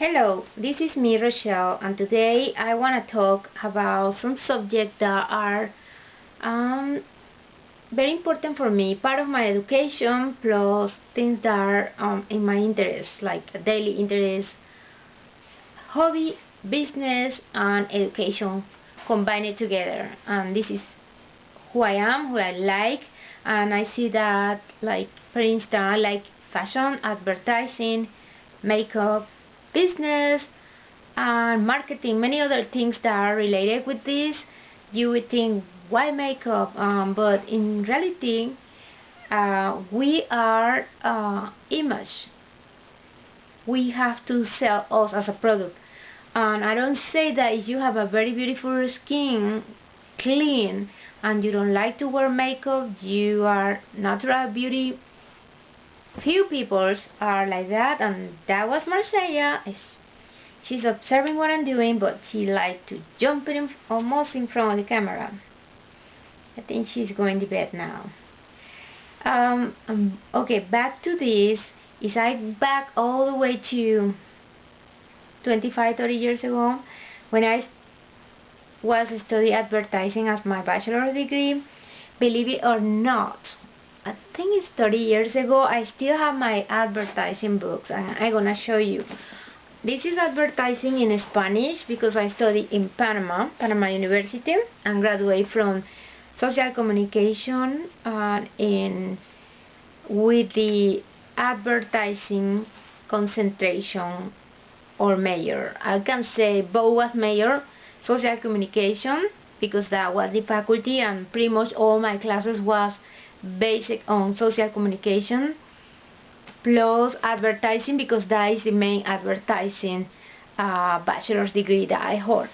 Hello, this is me, Rochelle, and today I want to talk about some subjects that are um, very important for me, part of my education, plus things that are in my interest, like daily interest, hobby, business, and education combined together. And this is who I am, who I like, and I see that, like, for instance, I like fashion, advertising, makeup, business, and marketing, many other things that are related with this. You would think, why makeup? But in reality, we are image. We have to sell us as a product. And I don't say that if you have a very beautiful skin, clean, and you don't like to wear makeup, you are natural beauty. Few people are like that, and that was Marcella. She's observing what I'm doing, but she likes to jump in almost in front of the camera. I think she's going to bed now. Okay, back to this. Is I back all the way to 25, 30 years ago when I was studying advertising as my bachelor's degree. Believe it or not, I think it's 30 years ago. I still have my advertising books, and I'm gonna show you. This is advertising in Spanish because I studied in Panama University, and graduated from social communication with the advertising concentration or major. I can say both was major, social communication, because that was the faculty, and pretty much all my classes was basic on social communication, plus advertising, because that is the main advertising bachelor's degree that I hold.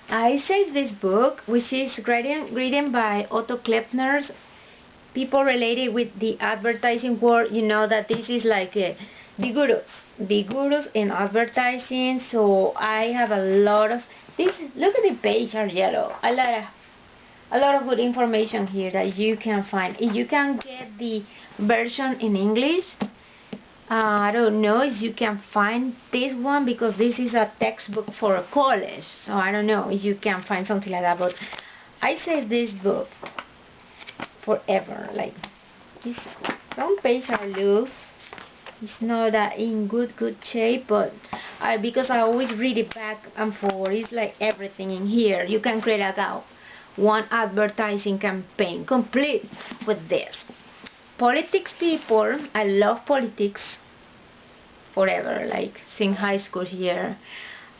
I saved this book, which is written by Otto Klepner. People related with the advertising world, you know that this is like the gurus in advertising. So I have a lot of this. Look at the page are yellow. A lot of good information here that you can find. If you can get the version in English, I don't know if you can find this one, because this is a textbook for a college. So I don't know if you can find something like that, but I saved this book forever. Like this, some pages are loose. It's not that in good shape, but because I always read it back and forward, it's like everything in here. You can create one advertising campaign complete with this. Politics people, I love politics forever, like since high school here.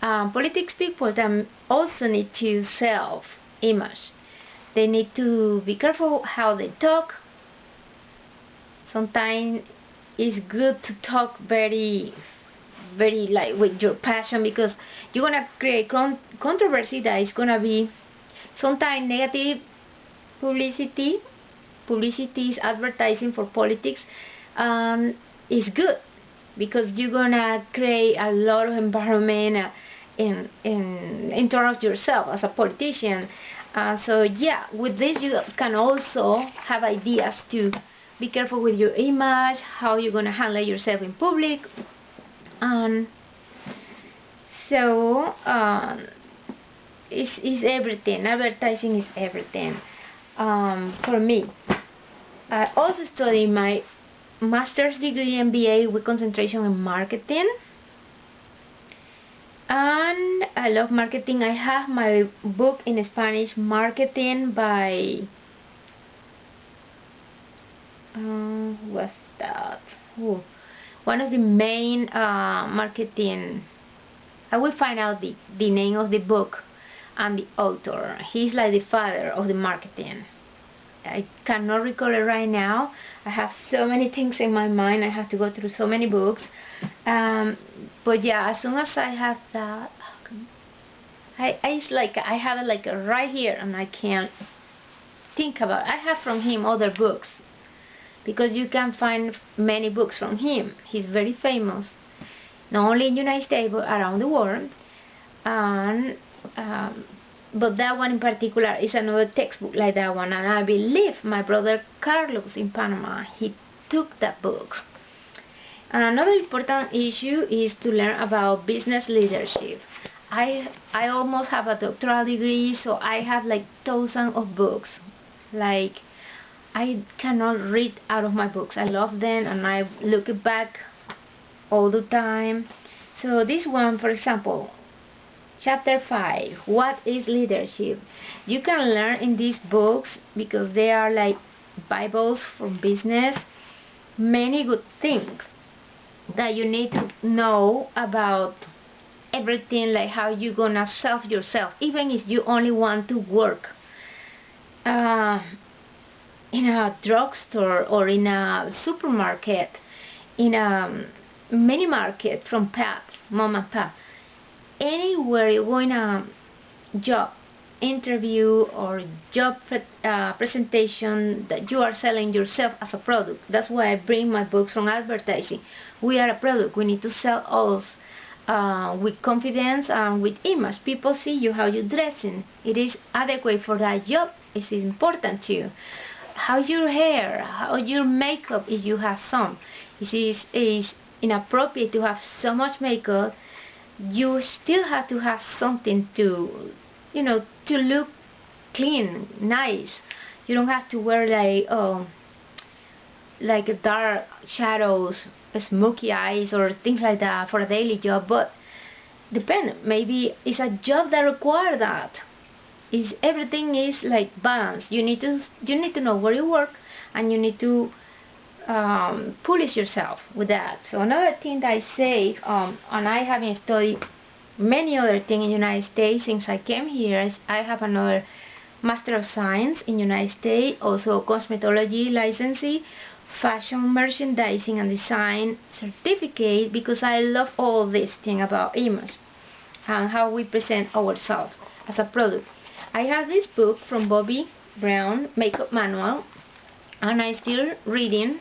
Politics people that also need to self-image. They need to be careful how they talk. Sometimes it's good to talk very like with your passion, because you're gonna create controversy that is gonna be sometimes negative publicity. Publicity is advertising for politics, is good because you're gonna create a lot of environment in terms of yourself as a politician. So yeah, with this you can also have ideas to be careful with your image, how you're gonna handle yourself in public, and so it's everything. Advertising is everything for me. I also studied my master's degree MBA with concentration in marketing, and I love marketing. I have my book in Spanish, Marketing by what's that? Ooh, one of the main marketing. I will find out the name of the book and the author. He's like the father of the marketing. I cannot recall it right now. I have so many things in my mind. I have to go through so many books. But yeah, as soon as I have that, it's like I have it like right here, and I can't think about it. I have from him other books, because you can find many books from him. He's very famous, not only in the United States but around the world. And but that one in particular is another textbook like that one, and I believe my brother Carlos in Panama, he took that book. Another important issue is to learn about business leadership. I almost have a doctoral degree, so I have like thousands of books. Like, I cannot read out of my books. I love them and I look back all the time. So this one, for example, Chapter 5, What is Leadership? You can learn in these books, because they are like Bibles from business, many good things that you need to know about everything, like how you gonna sell yourself, even if you only want to work uh, in a drugstore or in a supermarket, in a mini market, from pubs, mom and pop, anywhere you're going a job interview or job presentation, that you are selling yourself as a product. That's why I bring my books from advertising. We are a product. We need to sell us with confidence and with image. People see you, how you're dressing. It is adequate for that job. It is important to you. How's your hair? How your makeup, if you have some. It is inappropriate to have so much makeup. You still have to have something to, to look clean, nice. You don't have to wear like dark shadows, smoky eyes, or things like that for a daily job. But depend. Maybe it's a job that requires that. Is everything is like balanced. You need to know where you work, and you need to polish yourself with that. So another thing that I say, and I haven't studied many other things in the United States since I came here, is I have another Master of Science in United States, also cosmetology licensing, fashion merchandising and design certificate, because I love all this thing about image and how we present ourselves as a product. I have this book from Bobbi Brown, Makeup Manual, and I'm still reading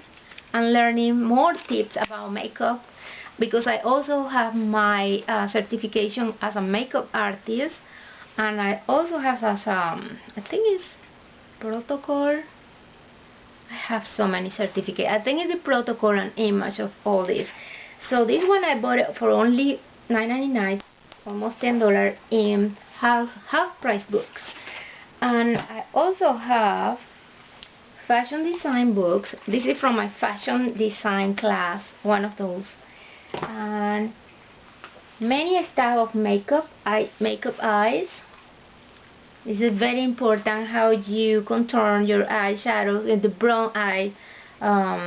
and learning more tips about makeup, because I also have my certification as a makeup artist, and I also have as I think it's protocol. I have so many certificates. I think it's the protocol and image of all this. So this one I bought it for only $9.99, almost $10 in half price books. And I also have fashion design books. This is from my fashion design class, one of those. And many style of makeup eyes. This is very important, how you contour your eyeshadows in the brown eye. How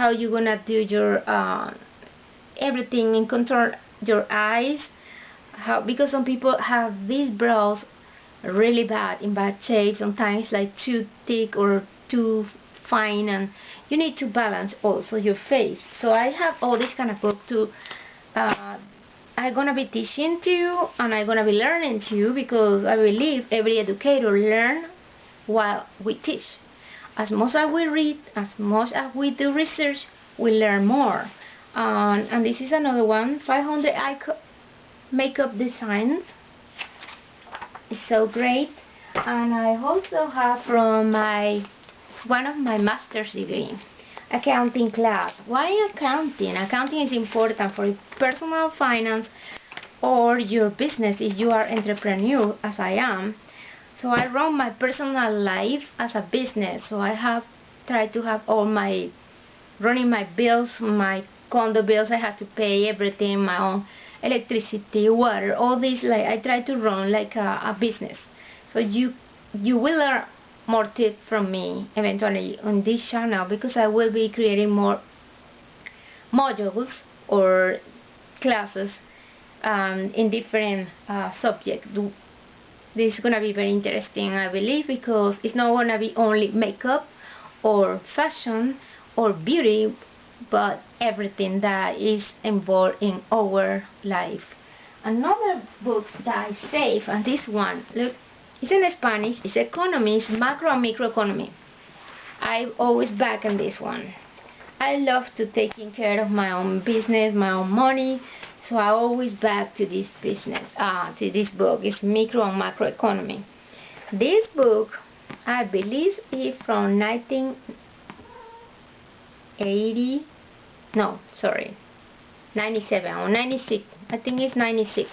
you gonna do your everything in contour your eyes. Because some people have these brows really bad, in bad shape, sometimes like too thick or too fine, and you need to balance also your face. So I have all this kind of book to I'm gonna be teaching to you, and I'm gonna be learning to you, because I believe every educator learn while we teach. As much as we read, as much as we do research, we learn more. And this is another one, 500 makeup designs. It's so great. And I also have from one of my master's degree, accounting class. Why accounting? Accounting is important for personal finance or your business if you are entrepreneur, as I am. So I run my personal life as a business. So I have tried to have all my running my bills, my condo bills. I have to pay everything, my own electricity, water, all this. Like I try to run like a business. So you will learn more tips from me eventually on this channel, because I will be creating more modules or classes in different subjects. This is gonna be very interesting, I believe, because it's not gonna be only makeup or fashion or beauty, but everything that is involved in our life. Another book that I saved, and this one, look, it's in Spanish, it's economy, it's macro and microeconomy. I always back on this one. I love to taking care of my own business, my own money, so I always back to this business, to this book. It's micro and macroeconomy. This book, I believe, is from 80, no, sorry, 97 or 96. I think it's 96.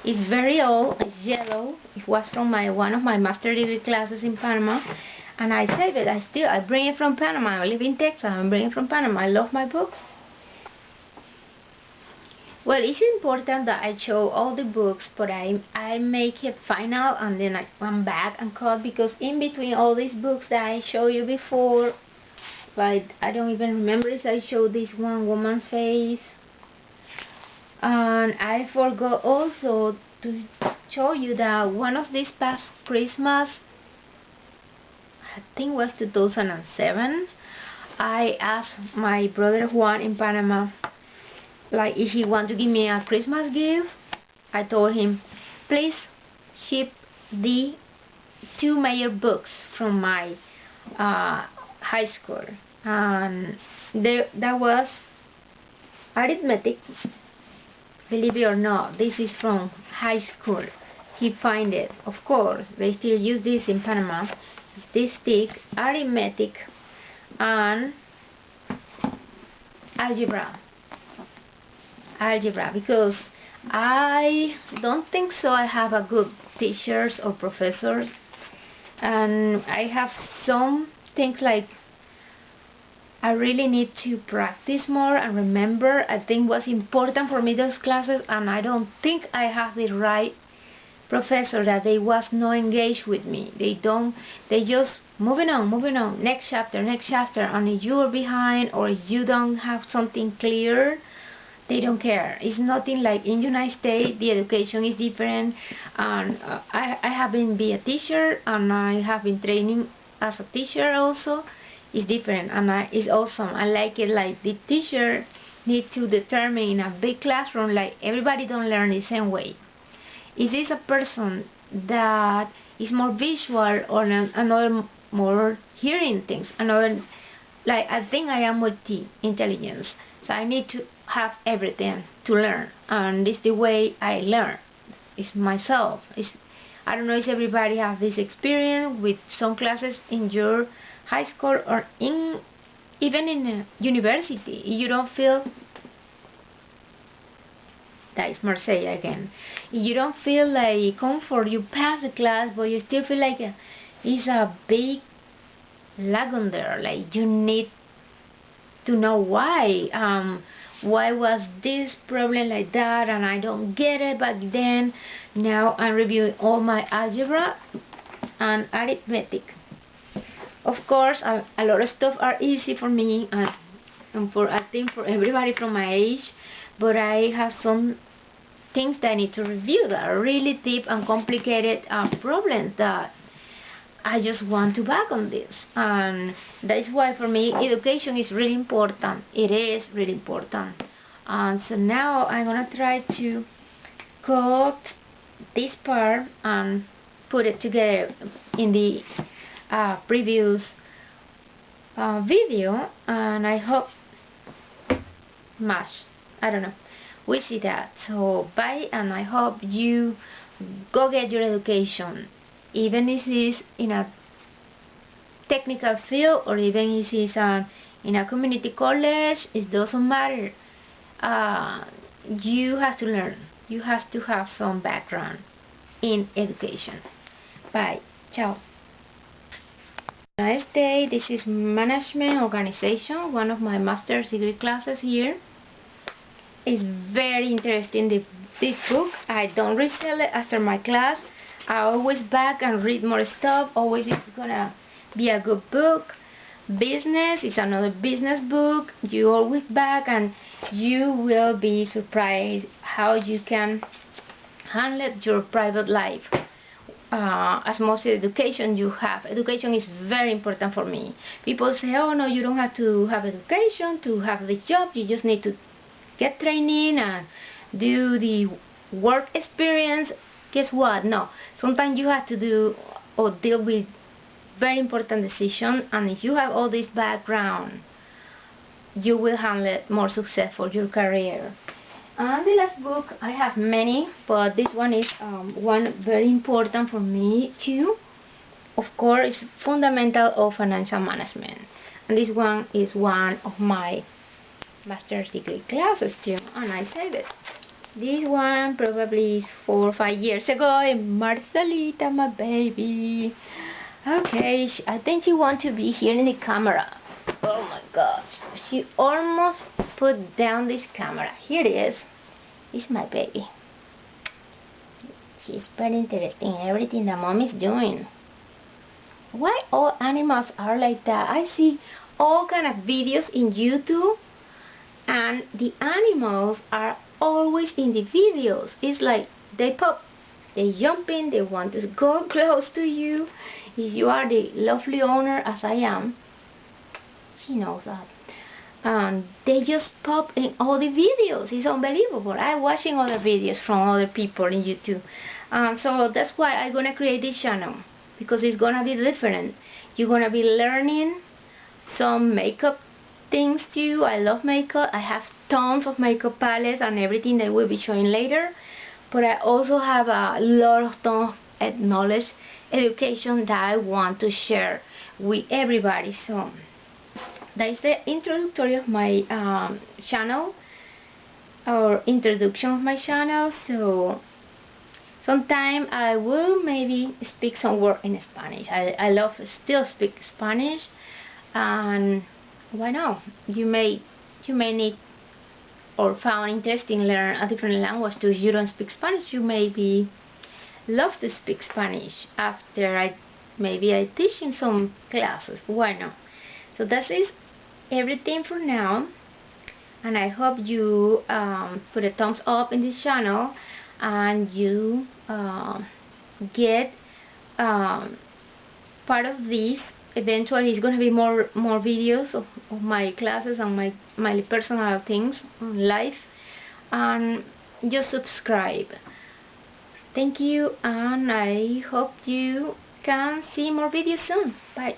It's very old. It's yellow. It was from one of my master degree classes in Panama, and I save it. I bring it from Panama. I live in Texas. I bring it from Panama. I love my books. Well, it's important that I show all the books, but I make it final and then I come back and cut, because in between all these books that I showed you before, like I don't even remember if I showed this one woman's face. And I forgot also to show you that one of these past Christmas, I think was 2007, I asked my brother Juan in Panama, like if he want to give me a Christmas gift. I told him, please ship the 2 major books from my high school, and that was arithmetic. Believe it or not, this is from high school. He find it. Of course, they still use this in Panama. This stick, arithmetic, and algebra, because I don't think so I have a good teachers or professors, and I have some things like I really need to practice more and remember. I think what's important for me those classes, and I don't think I have the right professor that they was not engaged with me. They just moving on, next chapter, and if you are behind or if you don't have something clear, they don't care. It's nothing like in United States, the education is different, and I have been a teacher, and I have been training as a teacher also. It's different, and it's awesome. I like it. Like the teacher need to determine in a big classroom, like everybody don't learn the same way. Is this a person that is more visual or another more hearing things? Another, like I think I am multi-intelligence, so I need to have everything to learn, and it's the way I learn. It's myself. I don't know if everybody has this experience with some classes in your high school or even in a university. You don't feel, that is Marseille again, you don't feel like comfort. You pass the class, but you still feel like it's a big lagoon there. Like you need to know why was this problem like that, and I don't get it back then. Now I'm reviewing all my algebra and arithmetic. Of course, a lot of stuff are easy for me, and I think for everybody from my age, but I have some things that I need to review that are really deep and complicated problems that I just want to back on this. And that's why for me education is really important. It is really important. And so now I'm gonna try to cut this part and put it together in the previous video, and I hope much, I don't know, we see that. So bye, and I hope you go get your education, even if it's in a technical field or even if it's in a community college. It doesn't matter. You have to learn. You have to have some background in education. Bye. Ciao. Nice day. This is management organization, one of my master's degree classes here. It's very interesting, this book. I don't resell it after my class. I always back and read more stuff. Always it's gonna be a good book. Business is another business book. You always back, and you will be surprised how you can handle your private life. As most education you have. Education is very important for me. People say, oh no, you don't have to have education to have the job. You just need to get training and do the work experience. Guess what? No. Sometimes you have to do or deal with very important decisions, and if you have all this background, you will handle it more success for your career. And the last book, I have many, but this one is one very important for me too. Of course, it's Fundamental of Financial Management. And this one is one of my master's degree classes too, and I save it. This one probably is 4 or 5 years ago, and Marcelita, my baby. Okay, I think she wants to be here in the camera. Oh my gosh, she almost put down this camera. Here it is. It's my baby. She's very interested in everything that mom is doing. Why all animals are like that? I see all kind of videos in YouTube, and the animals are always in the videos. It's like they pop, they jump in, they want to go close to you. If you are the lovely owner as I am, she knows that. And they just pop in all the videos. It's unbelievable. I'm watching other videos from other people in YouTube. So that's why I'm gonna create this channel, because it's gonna be different. You're gonna be learning some makeup things too. I love makeup. I have tons of makeup palettes and everything that we'll be showing later. But I also have a lot of tons of knowledge, education that I want to share with everybody. So that is the introductory of my channel, or introduction of my channel. So sometime I will maybe speak some word in Spanish. I love still speak Spanish, and why not? You may need or found interesting learn a different language too. If you don't speak Spanish, you maybe love to speak Spanish after I teach in some classes. Why not? So that is everything for now, and I hope you put a thumbs up in this channel, and you get part of this. Eventually it's going to be more videos of my classes and my personal things on life, and just subscribe. Thank you, and I hope you can see more videos soon. Bye.